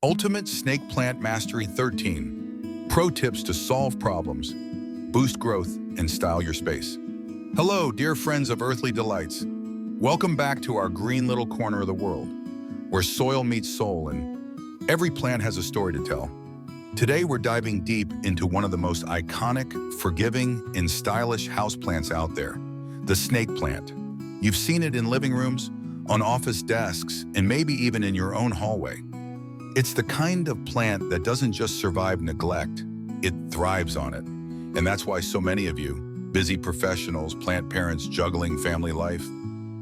Ultimate Snake Plant Mastery 13. Pro tips to solve problems, boost growth, and style your space. Hello, dear friends of Earthly Delights. Welcome back to our green little corner of the world, where soil meets soul and every plant has a story to tell. Today, we're diving deep into one of the most iconic, forgiving, and stylish houseplants out there, the snake plant. You've seen it in living rooms, on office desks, and maybe even in your own hallway. It's the kind of plant that doesn't just survive neglect, it thrives on it. And that's why so many of you, busy professionals, plant parents juggling family life,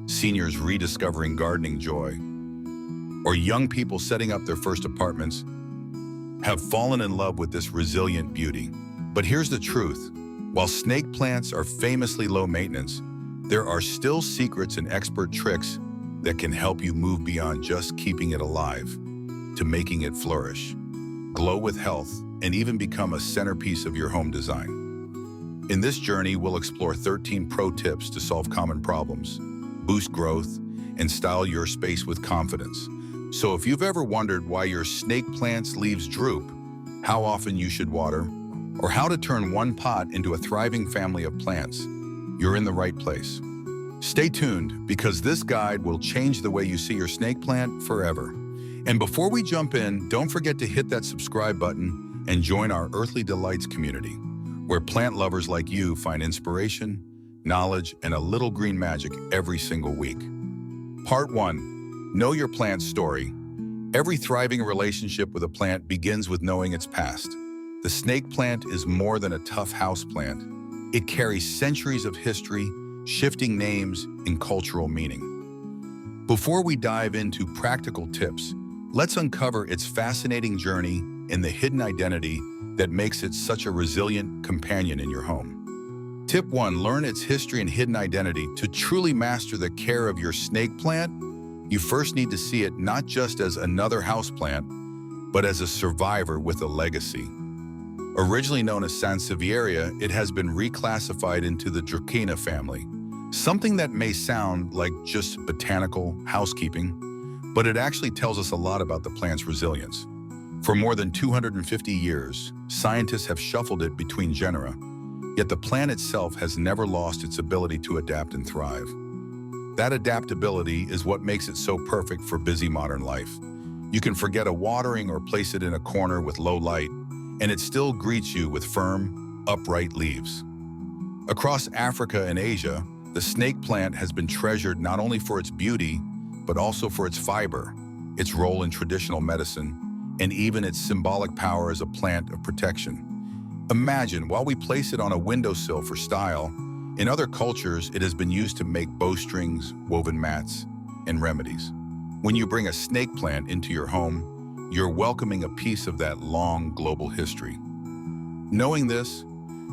seniors rediscovering gardening joy, or young people setting up their first apartments, have fallen in love with this resilient beauty. But here's the truth. While snake plants are famously low maintenance, there are still secrets and expert tricks that can help you move beyond just keeping it alive to making it flourish, glow with health, and even become a centerpiece of your home design. In this journey, we'll explore 13 pro tips to solve common problems, boost growth, and style your space with confidence. So if you've ever wondered why your snake plant's leaves droop, how often you should water, or how to turn one pot into a thriving family of plants, you're in the right place. Stay tuned, because this guide will change the way you see your snake plant forever. And before we jump in, don't forget to hit that subscribe button and join our Earthly Delights community, where plant lovers like you find inspiration, knowledge, and a little green magic every single week. Part 1. Know your plant's story. Every thriving relationship with a plant begins with knowing its past. The snake plant is more than a tough house plant. It carries centuries of history, shifting names, and cultural meaning. Before we dive into practical tips, let's uncover its fascinating journey and the hidden identity that makes it such a resilient companion in your home. Tip 1. Learn its history and hidden identity. To truly master the care of your snake plant, you first need to see it not just as another houseplant, but as a survivor with a legacy. Originally known as Sansevieria, it has been reclassified into the Dracena family, something that may sound like just botanical housekeeping, but it actually tells us a lot about the plant's resilience. For more than 250 years, scientists have shuffled it between genera, yet the plant itself has never lost its ability to adapt and thrive. That adaptability is what makes it so perfect for busy modern life. You can forget a watering or place it in a corner with low light, and it still greets you with firm, upright leaves. Across Africa and Asia, the snake plant has been treasured not only for its beauty, but also for its fiber, its role in traditional medicine, and even its symbolic power as a plant of protection. Imagine, while we place it on a windowsill for style, in other cultures it has been used to make bowstrings, woven mats, and remedies. When you bring a snake plant into your home, you're welcoming a piece of that long global history. Knowing this,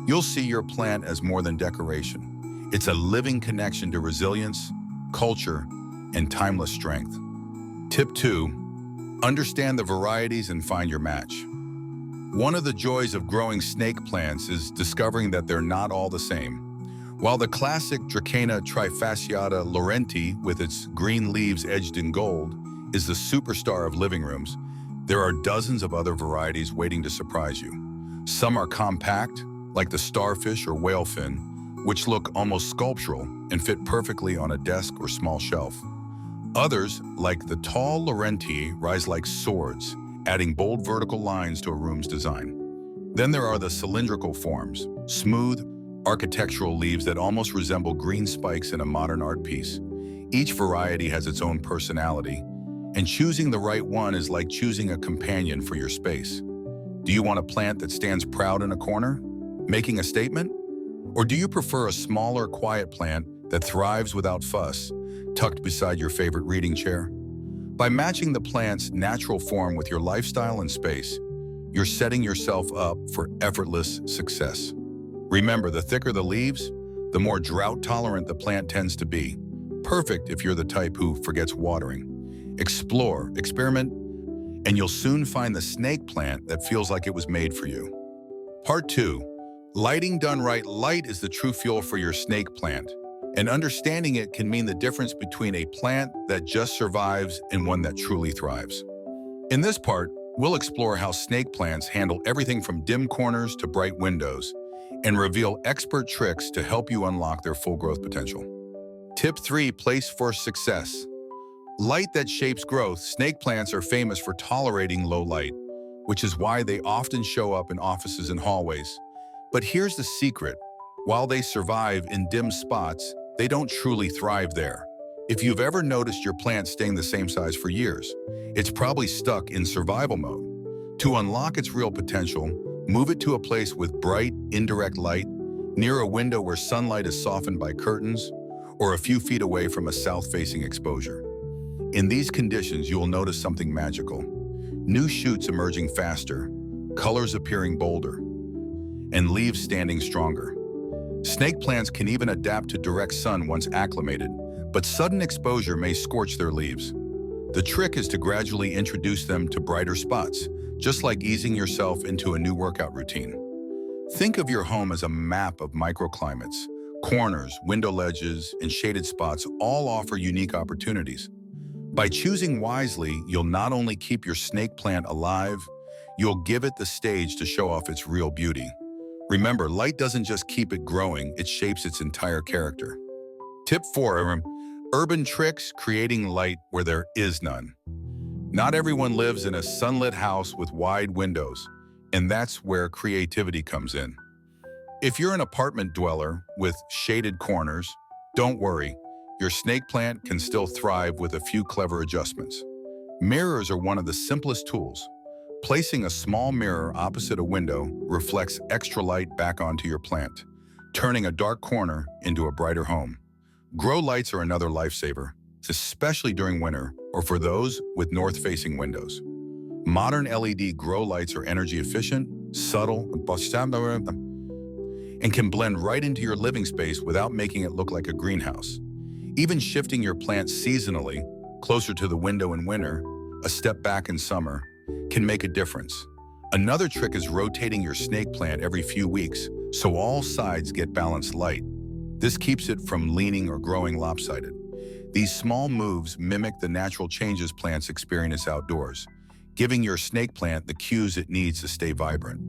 you'll see your plant as more than decoration. It's a living connection to resilience, culture, and timeless strength. Tip 2. Understand the varieties and find your match. One of the joys of growing snake plants is discovering that they're not all the same. While the classic Dracena trifasciata Laurenti, with its green leaves edged in gold, is the superstar of living rooms, there are dozens of other varieties waiting to surprise you. Some are compact, like the starfish or whalefin, which look almost sculptural and fit perfectly on a desk or small shelf. Others, like the tall Laurenti, rise like swords, adding bold vertical lines to a room's design. Then there are the cylindrical forms, smooth, architectural leaves that almost resemble green spikes in a modern art piece. Each variety has its own personality, and choosing the right one is like choosing a companion for your space. Do you want a plant that stands proud in a corner, making a statement? Or do you prefer a smaller, quiet plant that thrives without fuss, tucked beside your favorite reading chair? By matching the plant's natural form with your lifestyle and space, you're setting yourself up for effortless success. Remember, the thicker the leaves, the more drought-tolerant the plant tends to be. Perfect if you're the type who forgets watering. Explore, experiment, and you'll soon find the snake plant that feels like it was made for you. Part 2. Lighting done right. Light is the true fuel for your snake plant, and understanding it can mean the difference between a plant that just survives and one that truly thrives. In this part, We'll explore how snake plants handle everything from dim corners to bright windows and reveal expert tricks to help you unlock their full growth potential. Tip 3. Place for success. Light that shapes growth. Snake plants are famous for tolerating low light, which is why they often show up in offices and hallways. But here's the secret. While they survive in dim spots, they don't truly thrive there. If you've ever noticed your plant staying the same size for years, it's probably stuck in survival mode. To unlock its real potential, move it to a place with bright, indirect light, near a window where sunlight is softened by curtains, or a few feet away from a south-facing exposure. In these conditions, you will notice something magical. New shoots emerging faster, colors appearing bolder, and leaves standing stronger. Snake plants can even adapt to direct sun once acclimated, but sudden exposure may scorch their leaves. The trick is to gradually introduce them to brighter spots, just like easing yourself into a new workout routine. Think of your home as a map of microclimates. Corners, window ledges, and shaded spots all offer unique opportunities. By choosing wisely, you'll not only keep your snake plant alive, you'll give it the stage to show off its real beauty. Remember, light doesn't just keep it growing, it shapes its entire character. Tip 4. Urban tricks, creating light where there is none. Not everyone lives in a sunlit house with wide windows, and that's where creativity comes in. If you're an apartment dweller with shaded corners, don't worry, your snake plant can still thrive with a few clever adjustments. Mirrors are one of the simplest tools. Placing a small mirror opposite a window reflects extra light back onto your plant, turning a dark corner into a brighter home. Grow lights are another lifesaver, especially during winter or for those with north-facing windows. Modern LED grow lights are energy efficient, subtle, and can blend right into your living space without making it look like a greenhouse. Even shifting your plant seasonally, closer to the window in winter, a step back in summer, can make a difference. Another trick is rotating your snake plant every few weeks so all sides get balanced light. This keeps it from leaning or growing lopsided. These small moves mimic the natural changes plants experience outdoors, giving your snake plant the cues it needs to stay vibrant.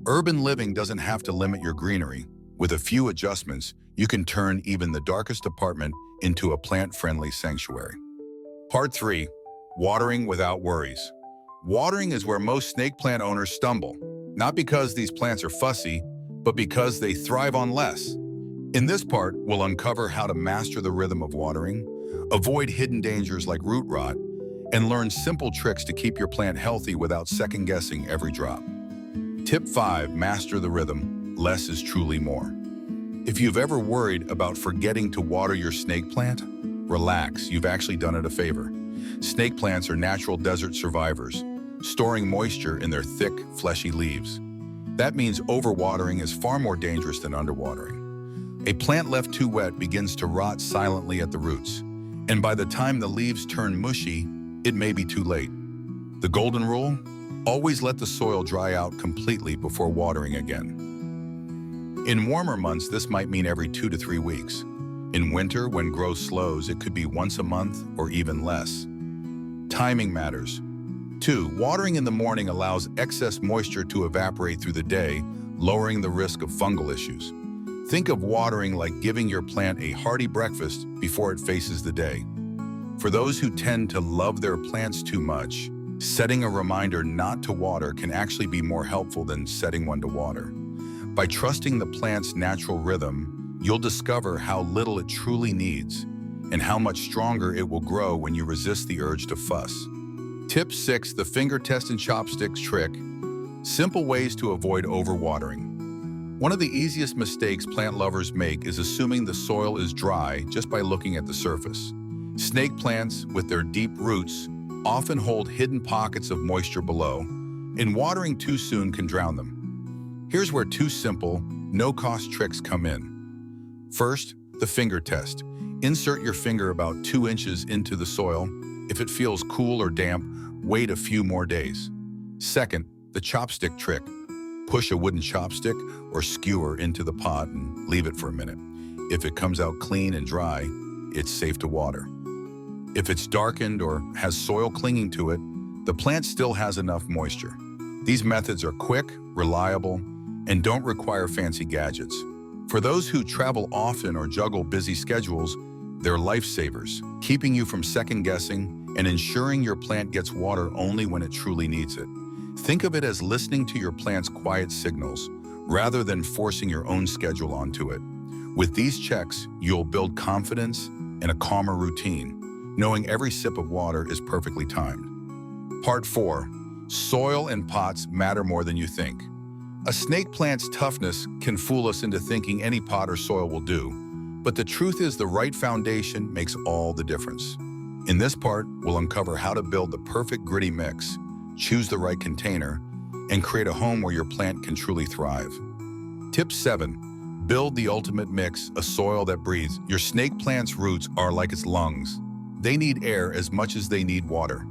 Urban living doesn't have to limit your greenery. With a few adjustments, you can turn even the darkest apartment into a plant-friendly sanctuary. Part 3. Watering without worries. Watering is where most snake plant owners stumble, not because these plants are fussy, but because they thrive on less. In this part, we'll uncover how to master the rhythm of watering, avoid hidden dangers like root rot, and learn simple tricks to keep your plant healthy without second-guessing every drop. Tip 5. Master the rhythm. Less is truly more. If you've ever worried about forgetting to water your snake plant, relax, you've actually done it a favor. Snake plants are natural desert survivors, storing moisture in their thick, fleshy leaves. That means overwatering is far more dangerous than underwatering. A plant left too wet begins to rot silently at the roots, and by the time the leaves turn mushy, it may be too late. The golden rule? Always let the soil dry out completely before watering again. In warmer months, this might mean every 2 to 3 weeks. In winter, when growth slows, it could be once a month or even less. Timing matters. 2. Watering in the morning allows excess moisture to evaporate through the day, lowering the risk of fungal issues. Think of watering like giving your plant a hearty breakfast before it faces the day. For those who tend to love their plants too much, setting a reminder not to water can actually be more helpful than setting one to water. By trusting the plant's natural rhythm, you'll discover how little it truly needs and how much stronger it will grow when you resist the urge to fuss. Tip 6. The finger test and chopsticks trick. Simple ways to avoid overwatering. One of the easiest mistakes plant lovers make is assuming the soil is dry just by looking at the surface. Snake plants, with their deep roots, often hold hidden pockets of moisture below, and watering too soon can drown them. Here's where 2 simple, no-cost tricks come in. First, the finger test. Insert your finger about 2 inches into the soil. If it feels cool or damp, wait a few more days. Second, the chopstick trick. Push a wooden chopstick or skewer into the pot and leave it for a minute. If it comes out clean and dry, it's safe to water. If it's darkened or has soil clinging to it, the plant still has enough moisture. These methods are quick, reliable, and don't require fancy gadgets. For those who travel often or juggle busy schedules, they're lifesavers, keeping you from second-guessing and ensuring your plant gets water only when it truly needs it. Think of it as listening to your plant's quiet signals, rather than forcing your own schedule onto it. With these checks, you'll build confidence and a calmer routine, knowing every sip of water is perfectly timed. Part 4. Soil and pots matter more than you think. A snake plant's toughness can fool us into thinking any pot or soil will do, but the truth is the right foundation makes all the difference. In this part, we'll uncover how to build the perfect gritty mix, choose the right container, and create a home where your plant can truly thrive. Tip 7. Build the ultimate mix, a soil that breathes. Your snake plant's roots are like its lungs. They need air as much as they need water.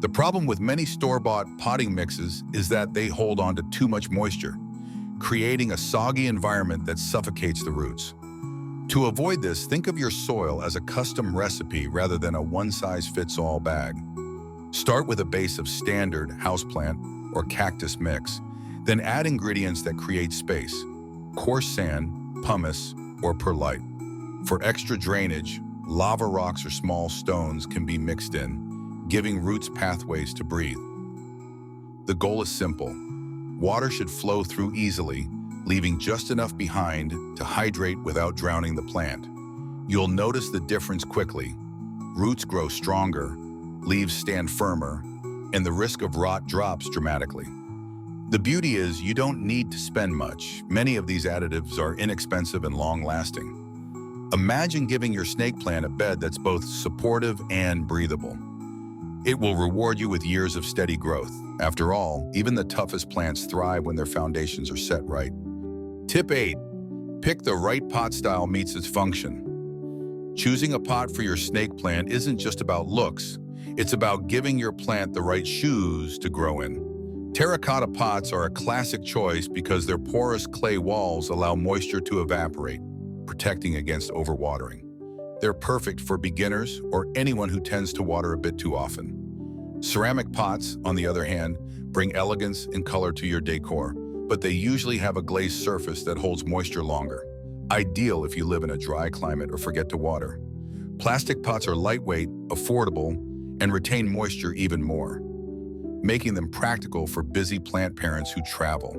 The problem with many store-bought potting mixes is that they hold on to too much moisture, creating a soggy environment that suffocates the roots. To avoid this, think of your soil as a custom recipe rather than a one-size-fits-all bag. Start with a base of standard houseplant or cactus mix, then add ingredients that create space: coarse sand, pumice, or perlite. For extra drainage, lava rocks or small stones can be mixed in, giving roots pathways to breathe. The goal is simple. Water should flow through easily, leaving just enough behind to hydrate without drowning the plant. You'll notice the difference quickly. Roots grow stronger, leaves stand firmer, and the risk of rot drops dramatically. The beauty is you don't need to spend much. Many of these additives are inexpensive and long-lasting. Imagine giving your snake plant a bed that's both supportive and breathable. It will reward you with years of steady growth. After all, even the toughest plants thrive when their foundations are set right. Tip 8. Pick the right pot style meets its function. Choosing a pot for your snake plant isn't just about looks. It's about giving your plant the right shoes to grow in. Terracotta pots are a classic choice because their porous clay walls allow moisture to evaporate, protecting against overwatering. They're perfect for beginners or anyone who tends to water a bit too often. Ceramic pots, on the other hand, bring elegance and color to your decor, but they usually have a glazed surface that holds moisture longer. Ideal if you live in a dry climate or forget to water. Plastic pots are lightweight, affordable, and retain moisture even more, making them practical for busy plant parents who travel.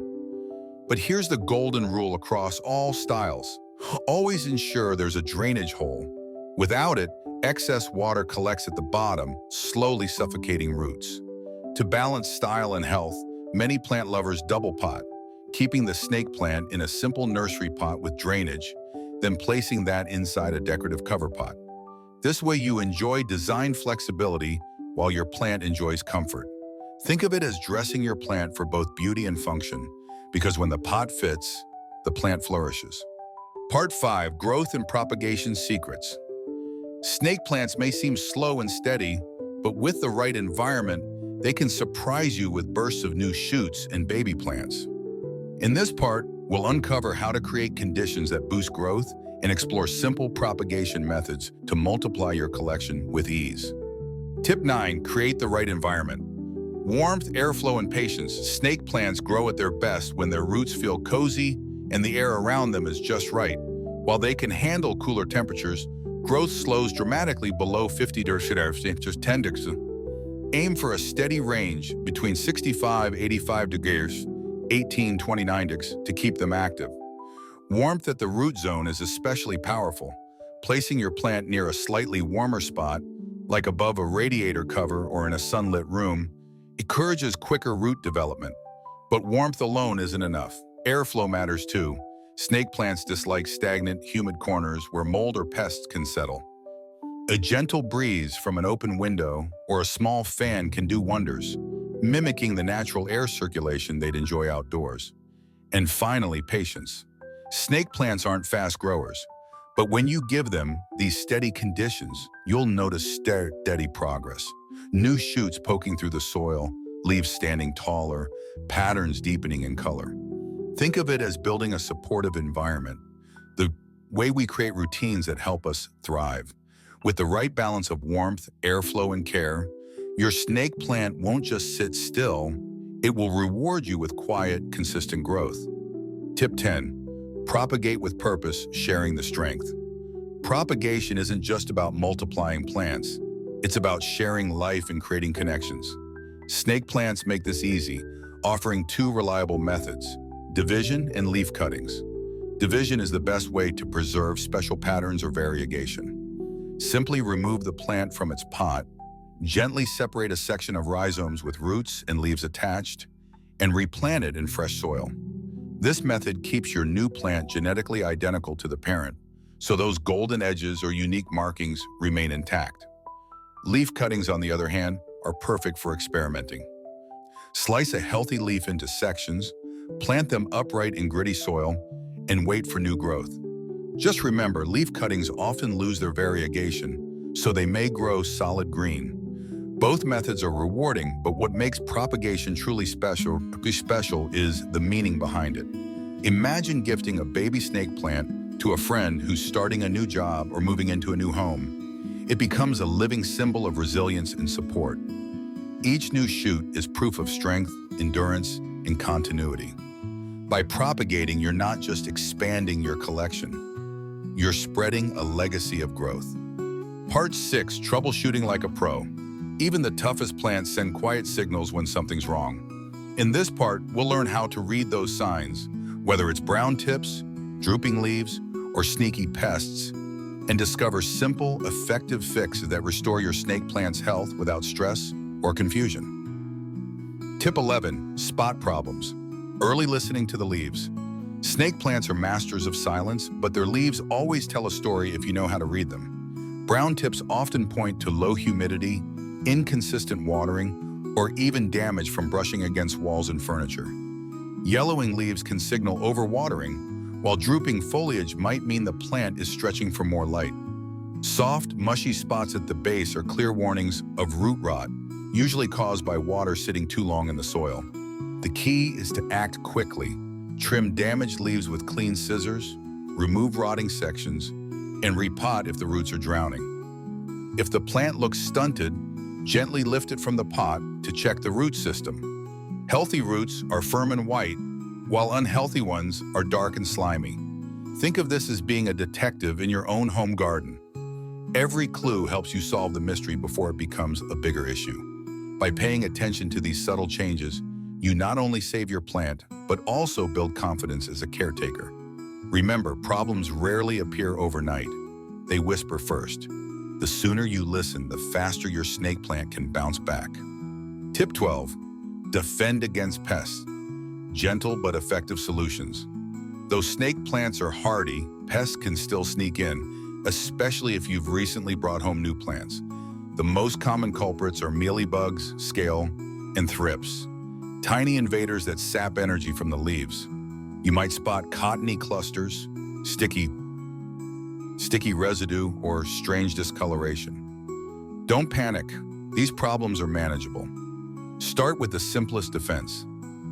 But here's the golden rule across all styles. Always ensure there's a drainage hole. Without it, excess water collects at the bottom, slowly suffocating roots. To balance style and health, many plant lovers double pot, keeping the snake plant in a simple nursery pot with drainage, then placing that inside a decorative cover pot. This way you enjoy design flexibility while your plant enjoys comfort. Think of it as dressing your plant for both beauty and function, because when the pot fits, the plant flourishes. Part 5. Growth and Propagation Secrets. Snake plants may seem slow and steady, but with the right environment, they can surprise you with bursts of new shoots and baby plants. In this part, we'll uncover how to create conditions that boost growth and explore simple propagation methods to multiply your collection with ease. Tip 9. Create the right environment. Warmth, airflow, and patience. Snake plants grow at their best when their roots feel cozy and the air around them is just right. While they can handle cooler temperatures, growth slows dramatically below 50 just 10 degrees. Aim for a steady range between 65-85 degrees, 18-29 degrees to keep them active. Warmth at the root zone is especially powerful. Placing your plant near a slightly warmer spot, like above a radiator cover or in a sunlit room, encourages quicker root development. But warmth alone isn't enough. Airflow matters too. Snake plants dislike stagnant, humid corners where mold or pests can settle. A gentle breeze from an open window or a small fan can do wonders, mimicking the natural air circulation they'd enjoy outdoors. And finally, patience. Snake plants aren't fast growers, but when you give them these steady conditions, you'll notice steady progress. New shoots poking through the soil, leaves standing taller, patterns deepening in color. Think of it as building a supportive environment, the way we create routines that help us thrive. With the right balance of warmth, airflow, and care, Your snake plant won't just sit still, it will reward you with quiet, consistent growth. Tip 10. Propagate with purpose, sharing the strength. Propagation isn't just about multiplying plants. It's about sharing life and creating connections. Snake plants make this easy, offering two reliable methods: division and leaf cuttings. Division is the best way to preserve special patterns or variegation. Simply remove the plant from its pot, gently separate a section of rhizomes with roots and leaves attached, and replant it in fresh soil. This method keeps your new plant genetically identical to the parent, so those golden edges or unique markings remain intact. Leaf cuttings, on the other hand, are perfect for experimenting. Slice a healthy leaf into sections, plant them upright in gritty soil, and wait for new growth. Just remember, leaf cuttings often lose their variegation, so they may grow solid green. Both methods are rewarding, but what makes propagation truly special is the meaning behind it. Imagine gifting a baby snake plant to a friend who's starting a new job or moving into a new home. It becomes a living symbol of resilience and support. Each new shoot is proof of strength, endurance, and continuity. By propagating, you're not just expanding your collection, you're spreading a legacy of growth. Part 6. Troubleshooting like a pro. Even the toughest plants send quiet signals when something's wrong. In this part, we'll learn how to read those signs, whether it's brown tips, drooping leaves, or sneaky pests, and discover simple, effective fixes that restore your snake plant's health without stress or confusion. Tip 11. Spot problems. Early listening to the leaves. Snake plants are masters of silence, but their leaves always tell a story if you know how to read them. Brown tips often point to low humidity, inconsistent watering, or even damage from brushing against walls and furniture. Yellowing leaves can signal overwatering, while drooping foliage might mean the plant is stretching for more light. Soft, mushy spots at the base are clear warnings of root rot, usually caused by water sitting too long in the soil. The key is to act quickly. Trim damaged leaves with clean scissors, remove rotting sections, and repot if the roots are drowning. If the plant looks stunted, gently lift it from the pot to check the root system. Healthy roots are firm and white, while unhealthy ones are dark and slimy. Think of this as being a detective in your own home garden. Every clue helps you solve the mystery before it becomes a bigger issue. By paying attention to these subtle changes, you not only save your plant, but also build confidence as a caretaker. Remember, problems rarely appear overnight. They whisper first. The sooner you listen, the faster your snake plant can bounce back. Tip 12. Defend against pests. Gentle but effective solutions. Though snake plants are hardy, pests can still sneak in, especially if you've recently brought home new plants. The most common culprits are mealybugs, scale, and thrips. Tiny invaders that sap energy from the leaves. You might spot cottony clusters, sticky residue, or strange discoloration. Don't panic. These problems are manageable. Start with the simplest defense: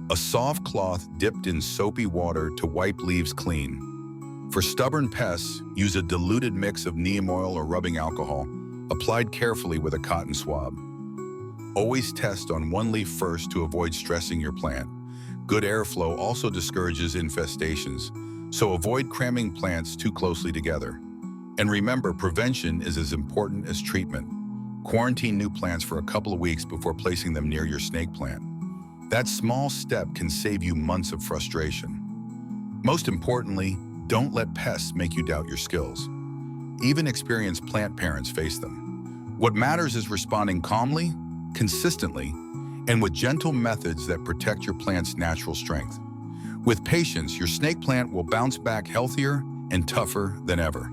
a soft cloth dipped in soapy water to wipe leaves clean. For stubborn pests, use a diluted mix of neem oil or rubbing alcohol, applied carefully with a cotton swab. Always test on one leaf first to avoid stressing your plant. Good airflow also discourages infestations, so avoid cramming plants too closely together. And remember, prevention is as important as treatment. Quarantine new plants for a couple of weeks before placing them near your snake plant. That small step can save you months of frustration. Most importantly, don't let pests make you doubt your skills. Even experienced plant parents face them. What matters is responding calmly, consistently, and with gentle methods that protect your plant's natural strength. With patience, your snake plant will bounce back healthier and tougher than ever.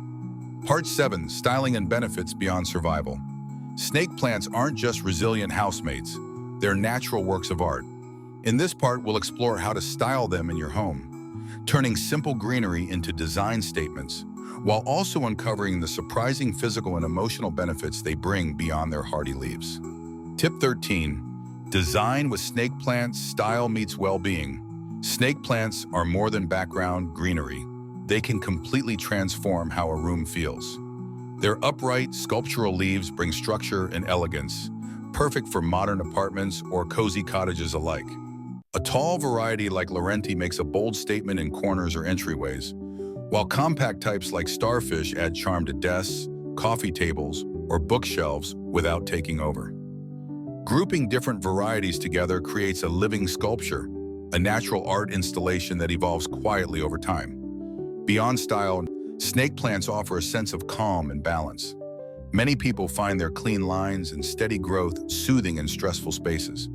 Part 7. Styling and benefits beyond survival. Snake plants aren't just resilient housemates, they're natural works of art. In this part, we'll explore how to style them in your home, turning simple greenery into design statements, while also uncovering the surprising physical and emotional benefits they bring beyond their hardy leaves. Tip 13. Design with snake plants, style meets well-being. Snake plants are more than background greenery. They can completely transform how a room feels. Their upright, sculptural leaves bring structure and elegance, perfect for modern apartments or cozy cottages alike. A tall variety like Laurenti makes a bold statement in corners or entryways, while compact types like Starfish add charm to desks, coffee tables, or bookshelves without taking over. Grouping different varieties together creates a living sculpture, a natural art installation that evolves quietly over time. Beyond style, snake plants offer a sense of calm and balance. Many people find their clean lines and steady growth soothing in stressful spaces.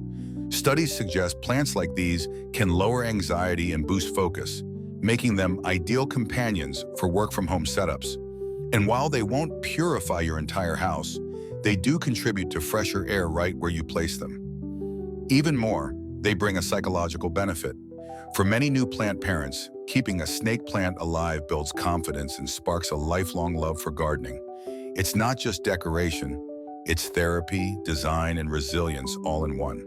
Studies suggest plants like these can lower anxiety and boost focus, making them ideal companions for work-from-home setups. And while they won't purify your entire house, they do contribute to fresher air right where you place them. Even more, they bring a psychological benefit. For many new plant parents, keeping a snake plant alive builds confidence and sparks a lifelong love for gardening. It's not just decoration, it's therapy, design, and resilience all in one.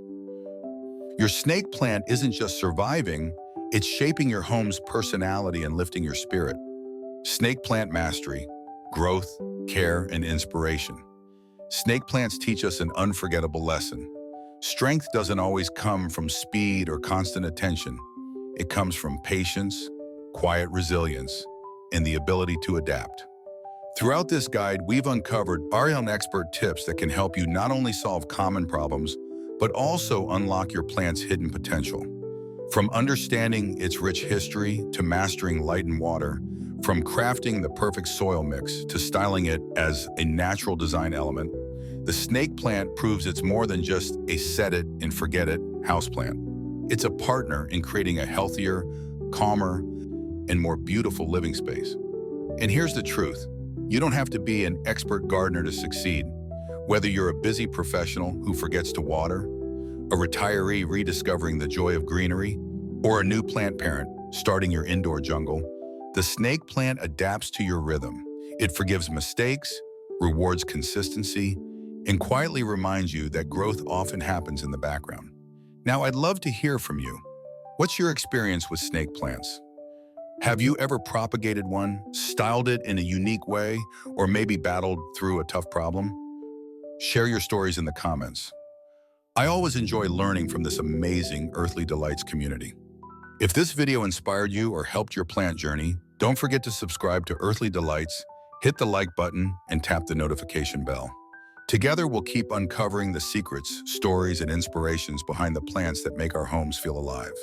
Your snake plant isn't just surviving, it's shaping your home's personality and lifting your spirit. Snake plant mastery, growth, care, and inspiration. Snake plants teach us an unforgettable lesson. Strength doesn't always come from speed or constant attention. It comes from patience, quiet resilience, and the ability to adapt. Throughout this guide, we've uncovered Ariel expert tips that can help you not only solve common problems, but also unlock your plant's hidden potential. From understanding its rich history to mastering light and water, from crafting the perfect soil mix to styling it as a natural design element, the snake plant proves it's more than just a set-it-and-forget-it houseplant. It's a partner in creating a healthier, calmer, and more beautiful living space. And here's the truth. You don't have to be an expert gardener to succeed. Whether you're a busy professional who forgets to water, a retiree rediscovering the joy of greenery, or a new plant parent starting your indoor jungle, the snake plant adapts to your rhythm. It forgives mistakes, rewards consistency, and quietly reminds you that growth often happens in the background. Now, I'd love to hear from you. What's your experience with snake plants? Have you ever propagated one, styled it in a unique way, or maybe battled through a tough problem? Share your stories in the comments. I always enjoy learning from this amazing Earthly Delights community. If this video inspired you or helped your plant journey, don't forget to subscribe to Earthly Delights, hit the like button, and tap the notification bell. Together, we'll keep uncovering the secrets, stories, and inspirations behind the plants that make our homes feel alive.